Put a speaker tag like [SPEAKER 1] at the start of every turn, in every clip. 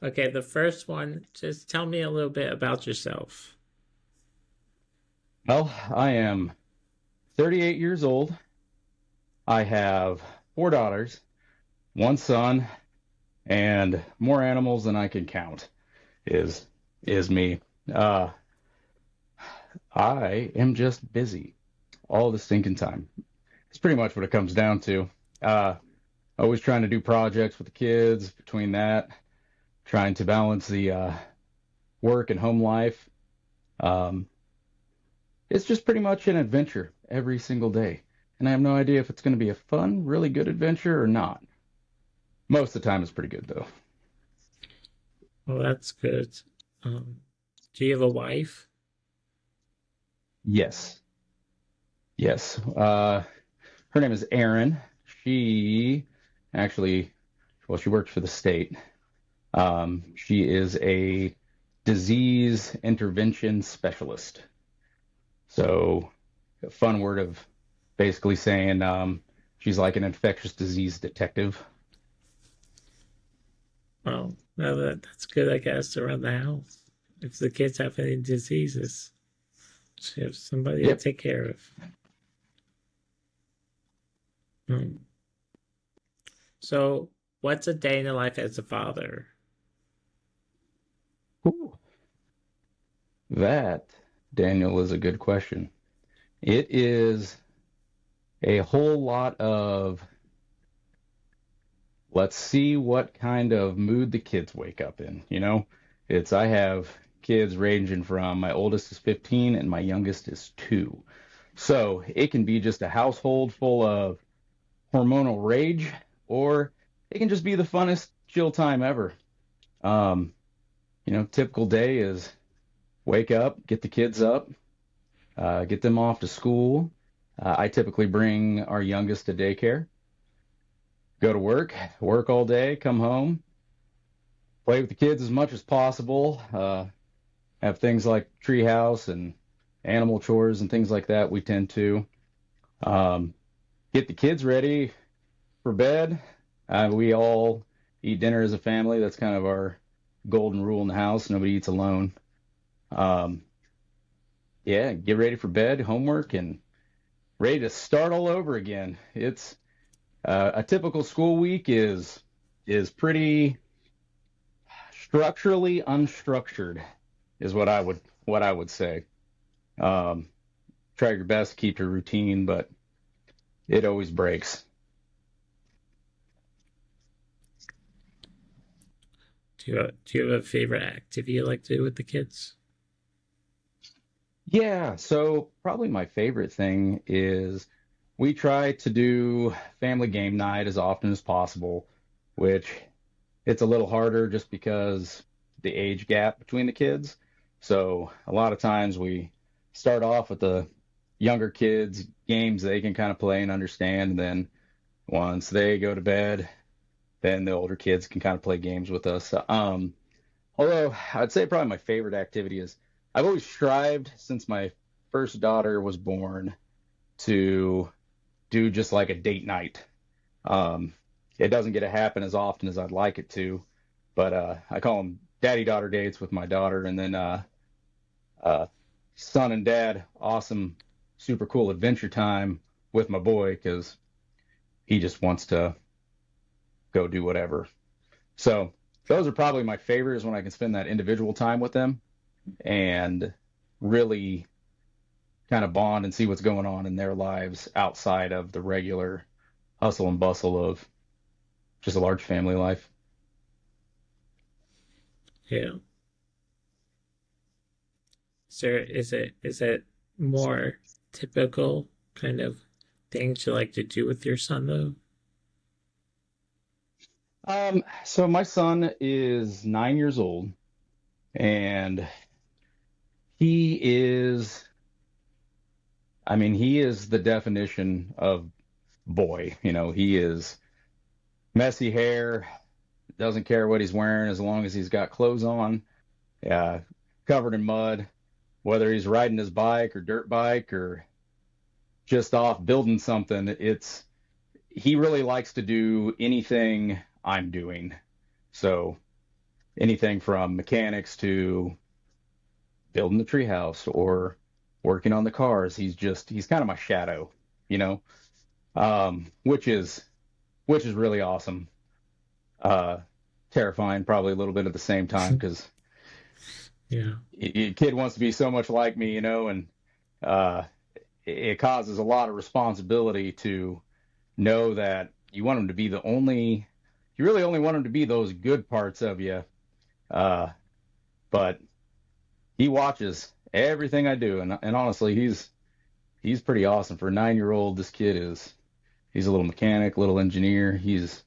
[SPEAKER 1] Okay, the first one, just tell me a little bit about yourself.
[SPEAKER 2] Well, I am 38 years old. I have four daughters, one son, and more animals than I can count is is me. Uh, I am just busy all the stinking time. It's pretty much what it comes down to. Uh, Always trying to do projects with the kids. Between that, trying to balance the work and home life. Um, it's just pretty much an adventure every single day, and I have no idea if it's going to be a fun, really good adventure or not. Most of the time, it's pretty good though.
[SPEAKER 1] Well, that's good. Um, do you have a wife?
[SPEAKER 2] Yes, yes. Her name is Erin. She actually, well, she works for the state. She is a disease intervention specialist. So, a fun word of basically saying she's like an infectious disease detective.
[SPEAKER 1] Well, that's good, I guess, around the house. If the kids have any diseases, so you have somebody to
[SPEAKER 2] Yep.
[SPEAKER 1] take care of. Hmm. So, what's a day in the life as a father?
[SPEAKER 2] Ooh, that, Daniel, is a good question. It is a whole lot of let's see what kind of mood the kids wake up in. I have kids ranging from my oldest is 15 and my youngest is 2. So it can be just a household full of hormonal rage, or it can just be the funnest chill time ever. Um, Typical day is wake up, get the kids up, get them off to school. I typically bring our youngest to daycare, go to work all day, come home, play with the kids as much as possible. Have things like treehouse and animal chores and things like that. We tend to um, get the kids ready for bed. We all eat dinner as a family. That's kind of our golden rule in the house. Nobody eats alone. Um, yeah, get ready for bed, homework, and ready to start all over again. It's a typical school week is pretty structurally unstructured, is what I would say. Um, Try your best to keep your routine, but it always breaks.
[SPEAKER 1] Do you have a favorite activity you like to do with the kids?
[SPEAKER 2] Yeah, so probably my favorite thing is we try to do family game night as often as possible, which it's a little harder just because the age gap between the kids. So a lot of times we start off with the younger kids games they can kind of play and understand, and then once they go to bed, then the older kids can kind of play games with us. Although I'd say probably my favorite activity is I've always strived since my first daughter was born to do just like a date night. Um, it doesn't get to happen as often as I'd like it to, but I call them daddy daughter dates with my daughter, and then uh, son and dad awesome, super cool adventure time with my boy because he just wants to go do whatever. So those are probably my favorites when I can spend that individual time with them and really kind of bond and see what's going on in their lives outside of the regular hustle and bustle of just a large family life.
[SPEAKER 1] Yeah. Is it more typical kind of things you like to do with your son though?
[SPEAKER 2] So my son is 9 years old, and he is, I mean, he is the definition of boy. He is messy hair, doesn't care what he's wearing as long as he's got clothes on, uh, covered in mud, whether he's riding his bike or dirt bike or just off building something. He really likes to do anything I'm doing. So anything from mechanics to building the treehouse or working on the cars. He's kind of my shadow, you know, which is really awesome. Uh, Terrifying, probably a little bit at the same time because
[SPEAKER 1] Yeah.
[SPEAKER 2] kid wants to be so much like me, and uh, it causes a lot of responsibility to know that you really only want him to be those good parts of you. Uh, but he watches everything I do, and honestly, he's pretty awesome for a 9-year old. This kid is he's a little mechanic, little engineer. He's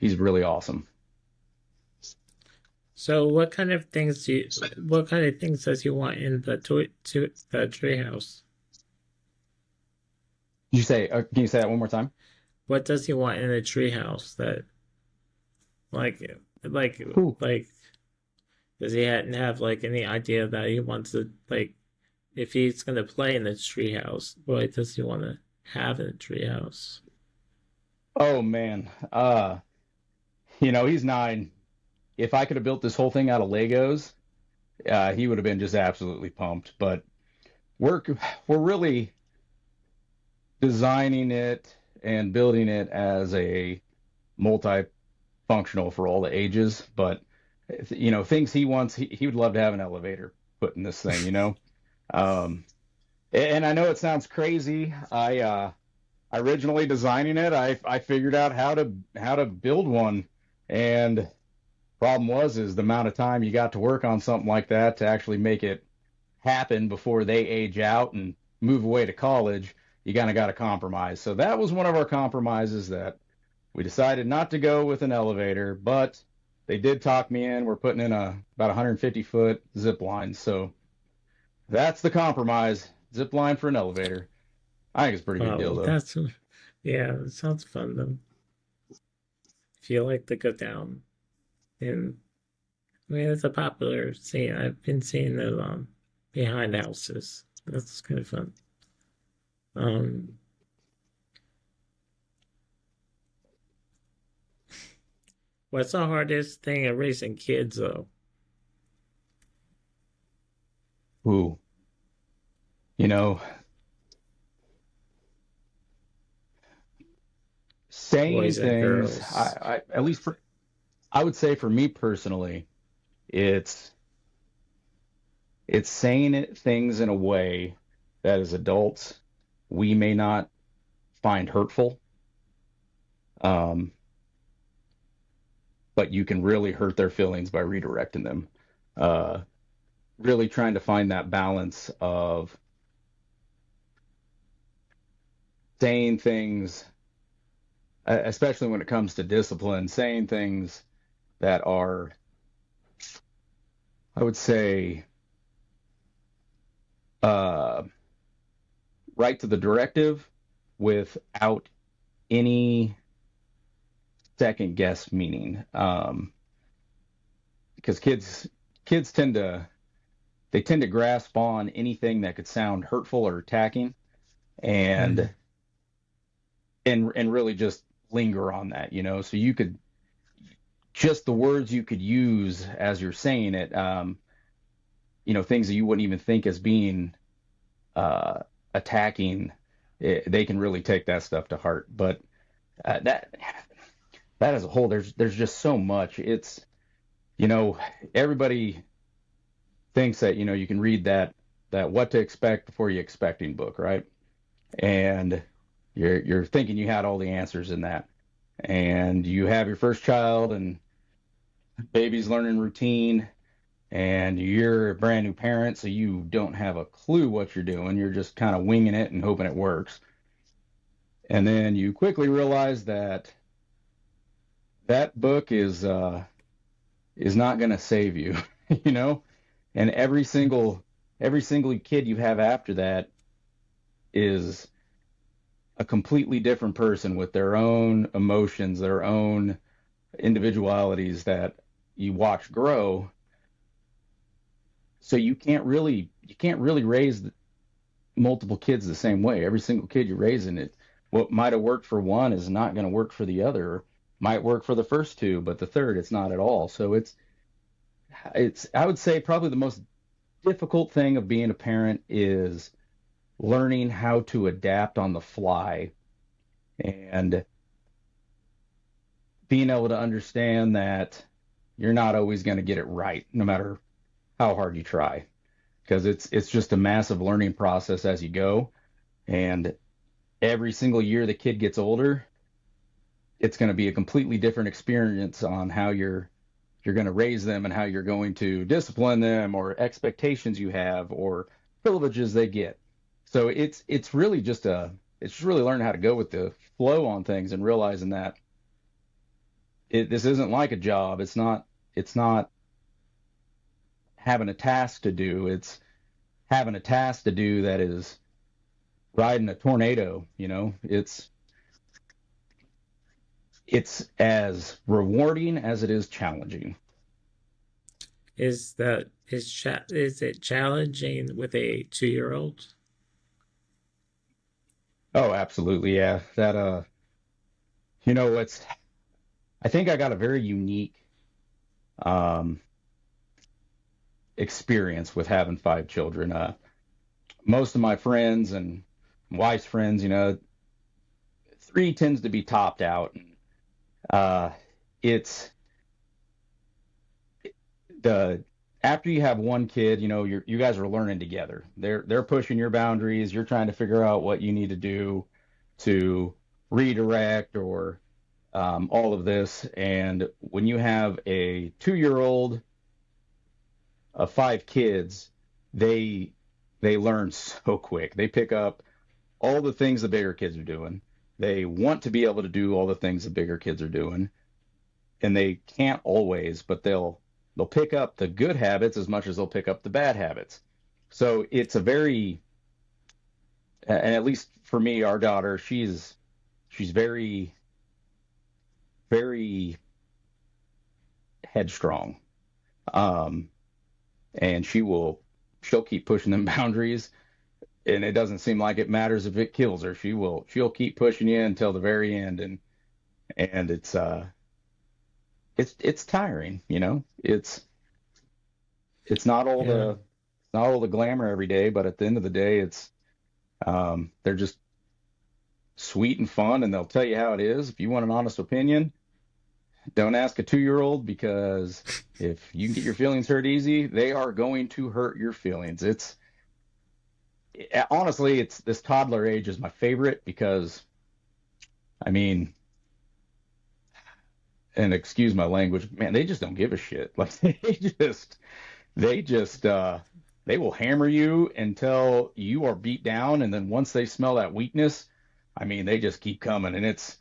[SPEAKER 2] really awesome.
[SPEAKER 1] So what kind of things does he want in to the treehouse?
[SPEAKER 2] Did you say? Can you say that one more time?
[SPEAKER 1] What does he want in a treehouse that like like
[SPEAKER 2] Ooh.
[SPEAKER 1] like does he have like any idea that he wants to like if he's gonna play in the treehouse, what does he want to have in the treehouse?
[SPEAKER 2] Oh man. He's 9. If I could have built this whole thing out of Legos, he would have been just absolutely pumped. But we're we're really designing it and building it as a multi-functional for all the ages. But things he wants, he would love to have an elevator put in this thing. Um, and I know it sounds crazy. I originally designing it, I figured out how to build one, and problem was is the amount of time you got to work on something like that to actually make it happen before they age out and move away to college. You kind of got to compromise. So that was one of our compromises that we decided not to go with an elevator, but they did talk me in. We're putting in a about 150-foot zip line. So that's the compromise. Zip line for an elevator. I think it's a pretty good deal
[SPEAKER 1] Oh,
[SPEAKER 2] though.
[SPEAKER 1] that's yeah, it sounds fun though. If you like to go down and I mean it's a popular scene. I've been seeing it behind houses. That's kind of fun. Um, what's the hardest thing of raising kids though?
[SPEAKER 2] Ooh, you know, saying
[SPEAKER 1] Boys and
[SPEAKER 2] things.
[SPEAKER 1] girls.
[SPEAKER 2] At least I would say for me personally, it's it's saying things in a way that as adults we may not find hurtful, um, but you can really hurt their feelings by redirecting them. Uh, really trying to find that balance of saying things, especially when it comes to discipline, saying things that are, I would say, uh, right to the directive without any second guess meaning. Because kids tend to grasp on anything that could sound hurtful or attacking, and
[SPEAKER 1] Mm.
[SPEAKER 2] and really just linger on that. So you could just the words you could use as you're saying it, things that you wouldn't even think as being uh, attacking, they can really take that stuff to heart. But that as a whole, there's just so much. It's you know everybody thinks that you can read that what to expect before you expecting book, right? And you're thinking you had all the answers in that, and you have your first child, and baby's learning routine, and you're a brand new parent, so you don't have a clue what you're doing. You're just kind of winging it and hoping it works. And then you quickly realize that that book is not going to save you, you know? And every single kid you have after that is a completely different person with their own emotions, their own individualities that you watch grow. So you can't really raise multiple kids the same way. Every single kid you're raising, what might have worked for one is not going to work for the other. Might work for the first two, but the third it's not at all. So it's I would say probably the most difficult thing of being a parent is learning how to adapt on the fly and being able to understand that you're not always going to get it right, no matter how hard you try, because it's just a massive learning process as you go. And every single year the kid gets older, it's going to be a completely different experience on how you're going to raise them and how you're going to discipline them or expectations you have or privileges they get. So it's really just a it's just really learning how to go with the flow on things and realizing that this isn't like a job. It's not having a task to do. It's having a task to do that is riding a tornado, you know. It's as rewarding as it is challenging.
[SPEAKER 1] Is it challenging with a 2-year-old?
[SPEAKER 2] Oh, absolutely, yeah. That you know, it's I think I got a very unique um experience with having five children. Most of my friends and wife's friends, you know, three tends to be topped out. Uh, it's the after you have one kid, you know, you guys are learning together. They're pushing your boundaries. You're trying to figure out what you need to do to redirect or all of this. And when you have a 2-year-old of five kids, they they learn so quick. They pick up all the things the bigger kids are doing. They want to be able to do all the things the bigger kids are doing, and they can't always, but they'll pick up the good habits as much as they'll pick up the bad habits. So it's a very, and at least for me, our daughter, she's very very headstrong, um, and she'll keep pushing them boundaries, and it doesn't seem like it matters if it kills her. She'll keep pushing you until the very end, and it's tiring, you know. It's not all
[SPEAKER 1] Yeah.
[SPEAKER 2] the glamour every day, but at the end of the day, it's they're just sweet and fun, and they'll tell you how it is. If you want an honest opinion, don't ask a 2-year-old because if you can get your feelings hurt easy, they are going to hurt your feelings. Honestly, it's this toddler age is my favorite because I mean, and excuse my language, man, they just don't give a shit. Like they just they will hammer you until you are beat down, and then once they smell that weakness, I mean, they just keep coming, and it's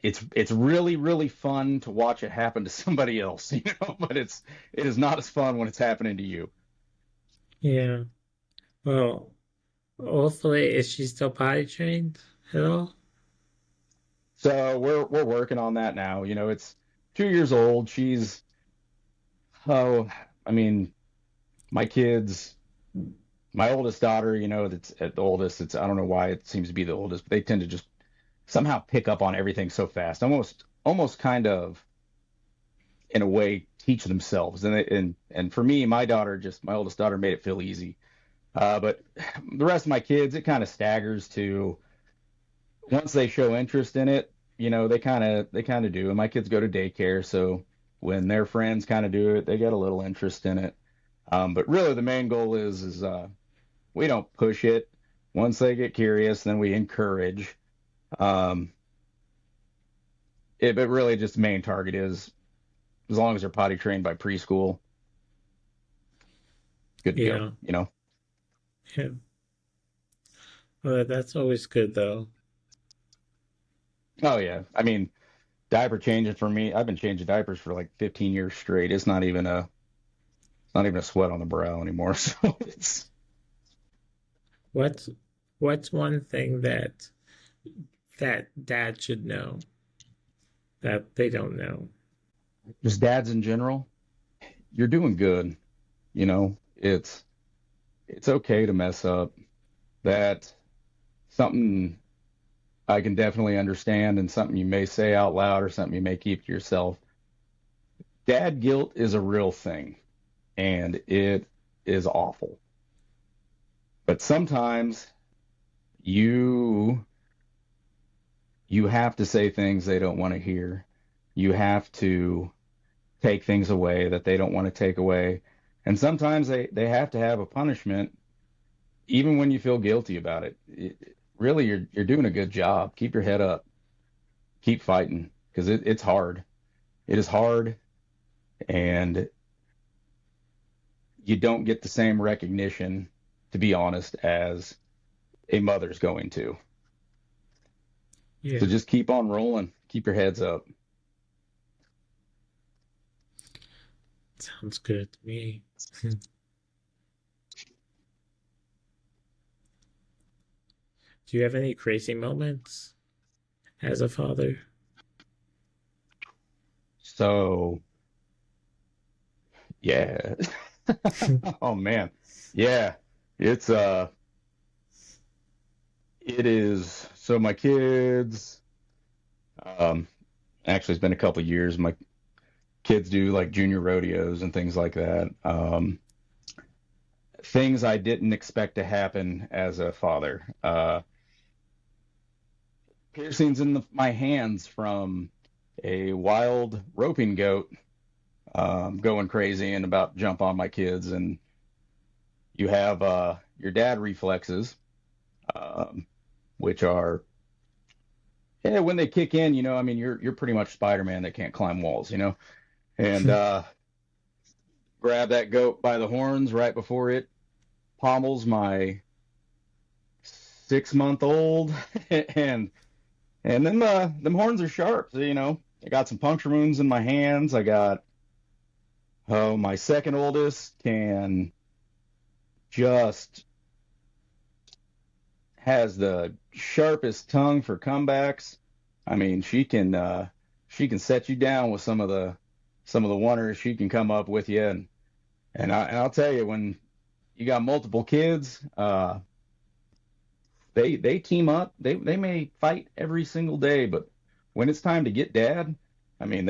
[SPEAKER 2] it's really really fun to watch it happen to somebody else, you know, but it is not as fun when it's happening to you.
[SPEAKER 1] Yeah. Well, hopefully, is she still potty trained at all?
[SPEAKER 2] So we're working on that now. You know, it's 2 years old. She's oh, I mean, my kids, my oldest daughter, you know, that's at the oldest. It's I don't know why it seems to be the oldest, but they tend to just somehow pick up on everything so fast, almost kind of in a way teach themselves. And for me, my oldest daughter made it feel easy. But the rest of my kids, it kind of staggers to once they show interest in it, you know, they kind of do. And my kids go to daycare, so when their friends kind of do it, they get a little interest in it. But really, the main goal is we don't push it. Once they get curious, then we encourage. Um, but really, just the main target is as long as they're potty trained by preschool, good to go.
[SPEAKER 1] Yeah.
[SPEAKER 2] You know.
[SPEAKER 1] Yeah. Well, that's always good though.
[SPEAKER 2] Oh yeah. I mean, diaper changing for me. I've been changing diapers for like 15 years straight. It's not even a sweat on the brow anymore. So it's
[SPEAKER 1] What's what's one thing that dad should know that they don't know?
[SPEAKER 2] just dads in general. You're doing good. You know, it's okay to mess up. That something I can definitely understand and something you may say out loud or something you may keep to yourself. dad guilt is a real thing, and it is awful. But sometimes you you have to say things they don't want to hear. You have to take things away that they don't want to take away. And sometimes they have to have a punishment even when you feel guilty about it. Really, you're doing a good job. Keep your head up. Keep fighting because it's hard. It is hard, and you don't get the same recognition, to be honest, as a mother's going to. So
[SPEAKER 1] Yeah,
[SPEAKER 2] just keep on rolling. Keep your heads up.
[SPEAKER 1] sounds good to me. Do you have any crazy moments as a father?
[SPEAKER 2] So, yeah. Oh man. Yeah. It's it is so my kids um actually it's been a couple years. My kids do like junior rodeos and things like that. Things I didn't expect to happen as a father. Piercings in my hands from a wild roping goat going crazy and about to jump on my kids. And you have your dad reflexes, um, which are yeah, when they kick in, I mean, you're pretty much Spider-Man that can't climb walls, and grab that goat by the horns right before it pommels my 6 month old, and them horns are sharp. So, I got some puncture wounds in my hands. I got my second oldest can just has the sharpest tongue for comebacks. I mean, she can set you down with some of the wonders she can come up with you. And I'll tell you, when you got multiple kids, they team up. They may fight every single day, but when it's time to get dad, I mean,